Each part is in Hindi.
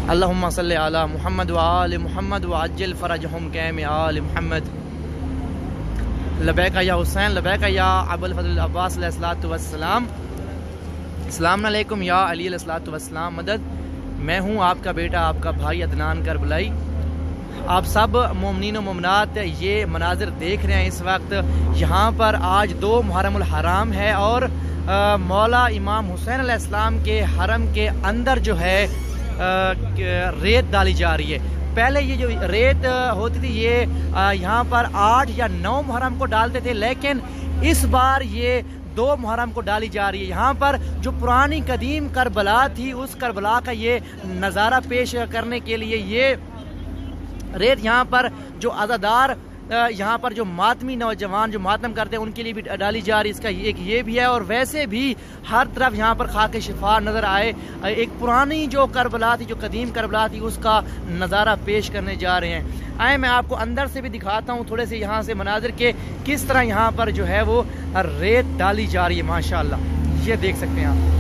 अल्लाहुम्मा सल्ली अला मुहम्मद व आले मुहम्मद व अज्जिल फरजहुम कैम आले मुहम्मद। लबैक या हुसैन, लबैक या अबुल फज़ल अब्बास अलैहिस्सलातु वस्सलाम। अस्सलाम अलैकुम या अली अलैहिस्सलातु वस्सलाम मदद। मैं हूँ आपका बेटा, आपका भाई अदनान करबलाई। आप सब मोमिनीन व मोमिनात ये मनाजिर देख रहे हैं इस वक्त। यहाँ पर आज 2 मुहर्रमुल हराम है और मौला इमाम हुसैन अलैहिस्सलाम के हरम के अंदर जो है रेत डाली जा रही है। पहले ये जो रेत होती थी ये यहाँ पर 8 या 9 मुहर्रम को डालते थे, लेकिन इस बार ये 2 मुहर्रम को डाली जा रही है। यहाँ पर जो पुरानी कदीम करबला थी उस करबला का ये नज़ारा पेश करने के लिए ये रेत यहाँ पर जो अज़ादार यहाँ पर जो मातमी नौजवान जो मातम करते हैं उनके लिए भी डाली जा रही है। इसका एक ये भी है और वैसे भी हर तरफ यहाँ पर खाके शिफा नज़र आए। एक पुरानी जो करबला थी, जो कदीम करबला थी, उसका नज़ारा पेश करने जा रहे हैं। आए मैं आपको अंदर से भी दिखाता हूँ थोड़े से यहाँ से मनाजिर के, किस तरह यहाँ पर जो है वो रेत डाली जा रही है। माशाअल्लाह ये देख सकते हैं आप।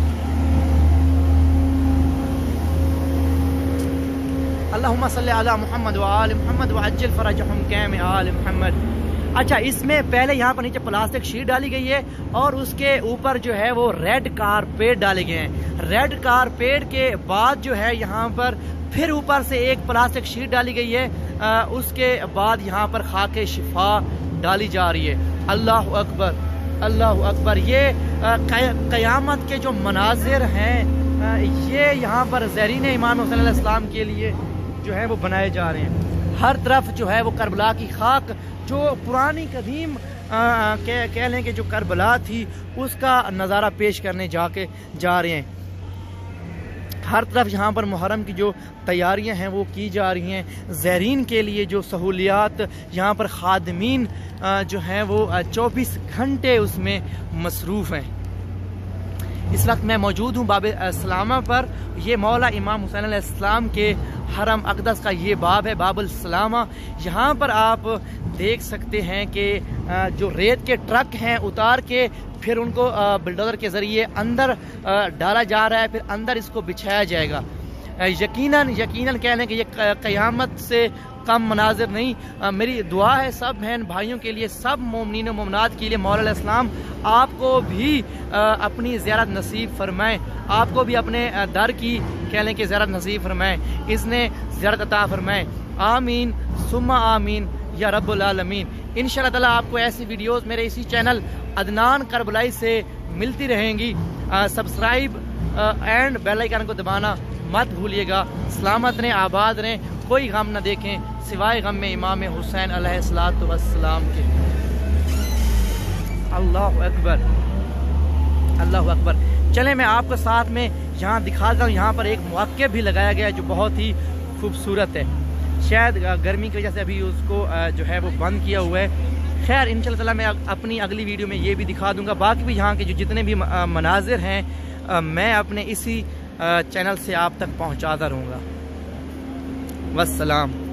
अल्लाहुम्मा सल्ली अला मुहम्मद व आले मुहम्मद व अज्जिल फरजहुम कैम आले मुहम्मद। अच्छा, इसमें पहले यहाँ पर नीचे प्लास्टिक शीट डाली गई है और उसके ऊपर जो है वो रेड कारपेट डाले गए हैं। रेड कारपेट के बाद जो है यहाँ पर फिर ऊपर से एक प्लास्टिक शीट डाली गई है। उसके बाद यहाँ पर खाके शिफा डाली जा रही है। अल्लाह अकबर, अल्लाह अकबर। ये क़यामत के जो मनाजिर हैं ये यहाँ पर ज़रीन इमाम हुसैन अलैहिस्सलाम के लिए जो है वो बनाए जा रहे हैं। हर तरफ जो है वो करबला की खाक, जो पुरानी कदीम कह लें कि जो करबला थी उसका नज़ारा पेश करने जा रहे हैं। हर तरफ यहाँ पर मुहर्रम की जो तैयारियां हैं वो की जा रही हैं। ज़ैरीन के लिए जो सहूलियात यहाँ पर खादमीन जो हैं वो 24 घंटे उसमें मसरूफ़ हैं। इस वक्त मैं मौजूद हूँ बाब सलामा पर। ये मौला इमाम हुसैन अलैहिस्सलाम के हरम अक़दस का ये बाब है, बाबुल सलामा। यहाँ पर आप देख सकते हैं कि जो रेत के ट्रक हैं उतार के फिर उनको बुलडोज़र के ज़रिए अंदर डाला जा रहा है, फिर अंदर इसको बिछाया जाएगा। यकीनन कह लें कि ये क़यामत से कम मनाजिर नहीं। मेरी दुआ है सब बहन भाइयों के लिए, सब मोमिनीन व मोमिनात के लिए, मौला अलैहिस्सलाम आपको भी अपनी ज़ियारत नसीब फरमाएँ, आपको भी अपने दर की कह लें कि ज़ियारत नसीब फरमाएँ, इसने ज़ियारत अता फरमाएँ। आमीन सुम्मा आमीन या रब्बुल आलमीन। इंशाअल्लाह ताला आपको ऐसी वीडियोज़ मेरे इसी चैनल अदनान करबलाई से मिलती रहेंगी। सब्सक्राइब एंड बेल आइकन को दबाना मत भूलिएगा। सलामत रहें, आबाद रहें, कोई गम न देखें सिवाय गम में इमाम हुसैन अलैहिस्सलातु वस्सलाम के। अल्लाह अकबर, अल्लाह अकबर। चलें मैं आपको साथ में यहाँ दिखाता हूँ। यहाँ पर एक मौक़िफ़ भी लगाया गया है जो बहुत ही खूबसूरत है। शायद गर्मी की वजह से अभी उसको जो है वो बंद किया हुआ है। खैर इंशाअल्लाह मैं अपनी अगली वीडियो में ये भी दिखा दूँगा। बाकी भी यहाँ के जो जितने भी मनाजिर हैं मैं अपने इसी चैनल से आप तक पहुँचाता रहूँगा। वस्सलाम।